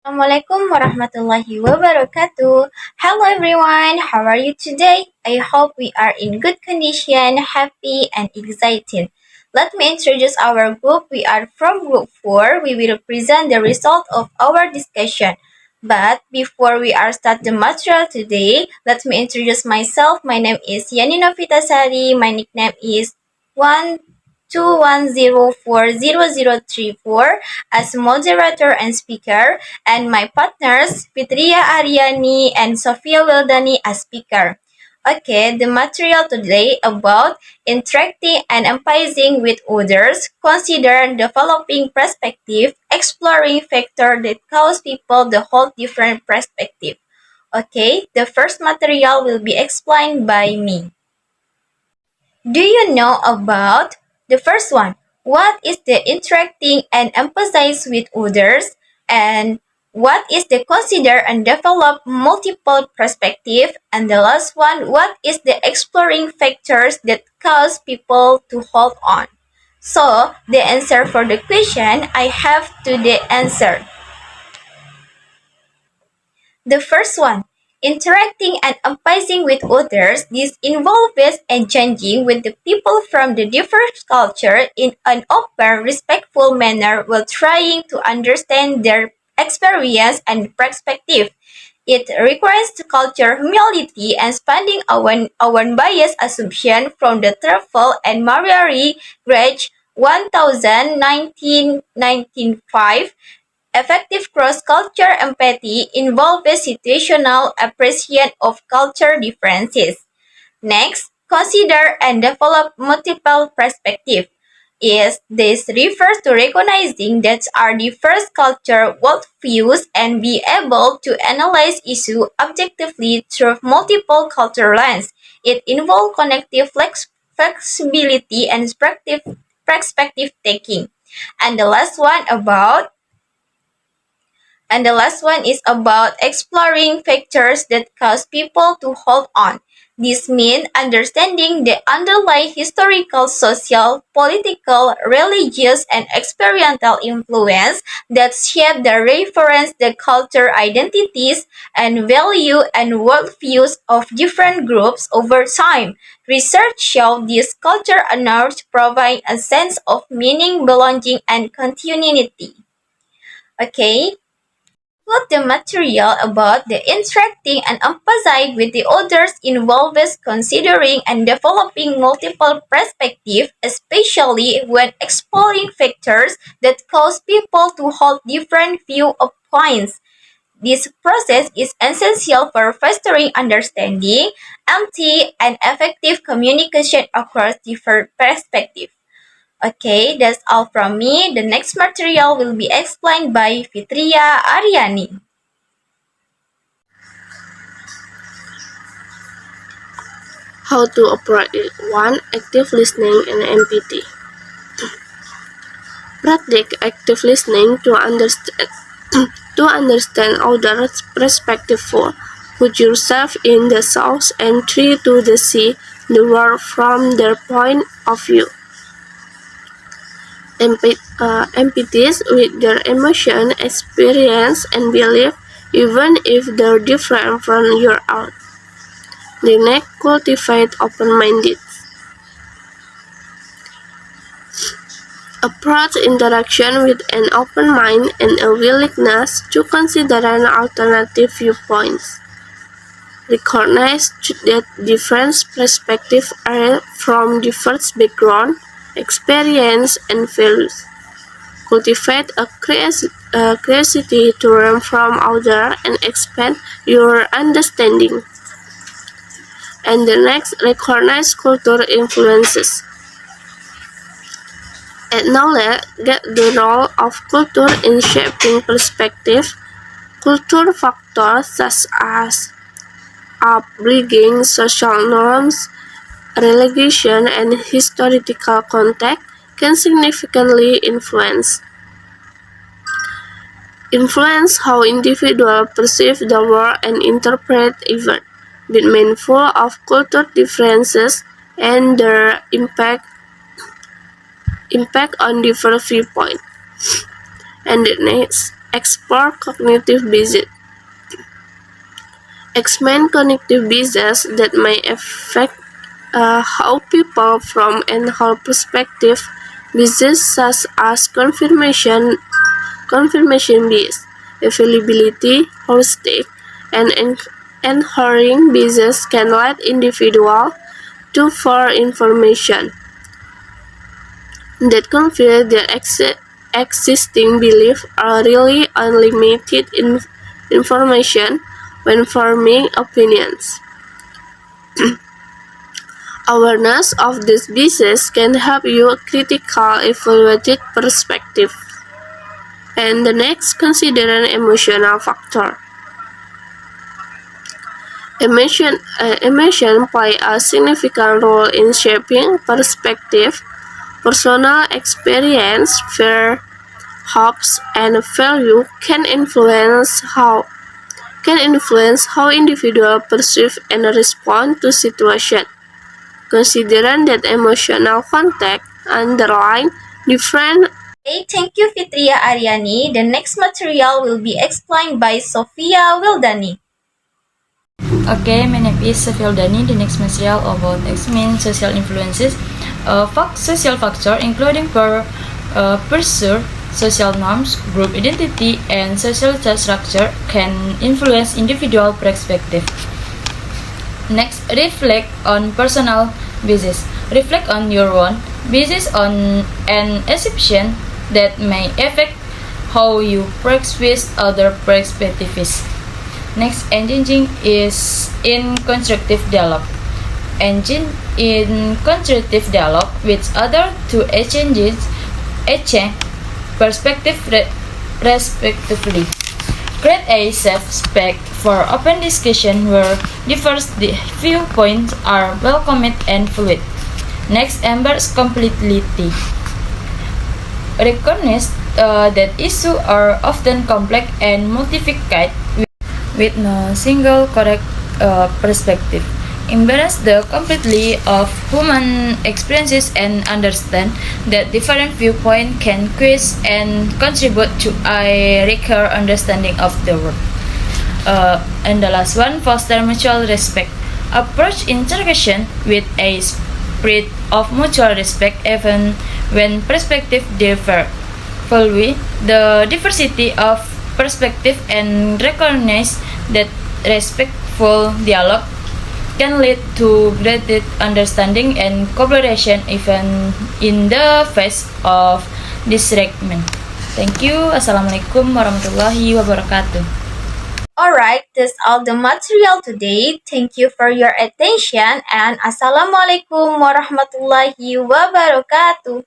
Assalamualaikum warahmatullahi wabarakatuh. Hello everyone, how are you today? I hope we are in good condition, happy and excited. Let me introduce our group. We are from group 4. We will present the result of our discussion. But before we are start the material today, let me introduce myself. My name is Yanina Vitasari. My nickname is 121040034 as moderator and speaker, and my partners Fitria Aryani and Sofia Wildani as speaker. Okay, the material today about interacting and empathizing with others. Consider developing perspective, exploring factors that cause people to hold different perspective. Okay, the first material will be explained by me. Do you know about the first one? What is the interacting and empathize with others? And what is the consider and develop multiple perspective? And the last one, what is the exploring factors that cause people to hold on? So the answer for the question, I have to the answer. The first one, interacting and empathizing with others. This involves engaging with the people from the diverse culture in an open, respectful manner while trying to understand their experience and perspective. It requires culture humility and expanding our bias assumption from the truthful and Mariari Grech 1995. Effective cross-culture empathy involves situational appreciation of culture differences. Next, consider and develop multiple perspectives. Is this refers to recognizing that our diverse culture worldviews and be able to analyze issue objectively through multiple cultural lens. It involves connective flexibility and perspective taking. And the last one about and the last one is about exploring factors that cause people to hold on. This means understanding the underlying historical, social, political, religious, and experiential influence that shape the reference, the culture identities, and value and worldviews of different groups over time. Research shows these culture unearths provide a sense of meaning, belonging, and continuity. Okay, what the material about the interacting and empathize with the others involves considering and developing multiple perspectives, especially when exploring factors that cause people to hold different viewpoints. This process is essential for fostering understanding, empathy, and effective communication across different perspectives. Okay, that's all from me. The next material will be explained by Fitria Aryani. How to operate it. 1. Active listening and empathy. Practice active listening to understand to understand others' perspective. 4. Put yourself in the shoes and try to see the world from their point of view. Empathize with their emotion, experience, and belief, even if they're different from your own. The next, cultivate open-minded. Approach interaction with an open mind and a willingness to consider an alternative viewpoints. Recognize that different perspectives are from diverse background, experience, and values. Cultivate a curiosity to learn from others and expand your understanding. And the next, recognize cultural influences. Acknowledge the role of culture in shaping perspective. Cultural factors such as upbringing, social norms, religion, and historical context can significantly influence how individuals perceive the world and interpret events. Be mindful of cultural differences and their impact on different viewpoints. And the next, explore cognitive biases. Examine cognitive biases that may affect how people from and whole perspective. Biases such as confirmation bias, availability, heuristic, and inherent biases can lead individuals to for information that confirm their existing belief or really unlimited information when forming opinions. Awareness of these biases can help you critically evaluate perspective. And the next, consider an emotional factor. Emotion play a significant role in shaping perspective. Personal experience, fear, hopes, and value can influence how individuals perceive and respond to situations. Considering that emotional context underline different. Okay, thank you Fitria Aryani. The next material will be explained by Sophia Wildani. Okay, my name is Sofia Dani. The next material about examine social influences. Social factor including pressure, social norms, group identity, and social structure can influence individual perspective. Next, reflect on personal biases. Reflect on your own biases on an assumption that may affect how you perceive other perspectives. Next, engaging is in constructive dialogue. Engage in constructive dialogue with others to exchange perspective respectively. Create a safe space for open discussion where diverse viewpoints are welcomed and fluid. Next, embrace complexity. Recognize that issues are often complex and multifaceted with no single correct perspective. Embrace the complexity of human experiences and understand that different viewpoints can quiz and contribute to a richer understanding of the world. And the last one, foster mutual respect. Approach interaction with a spirit of mutual respect even when perspectives differ. Value the diversity of perspective and recognize that respectful dialogue can lead to greater understanding and cooperation even in the face of disagreement. Thank you. Assalamualaikum warahmatullahi wabarakatuh. Alright, that's all the material today. Thank you for your attention and Assalamualaikum warahmatullahi wabarakatuh.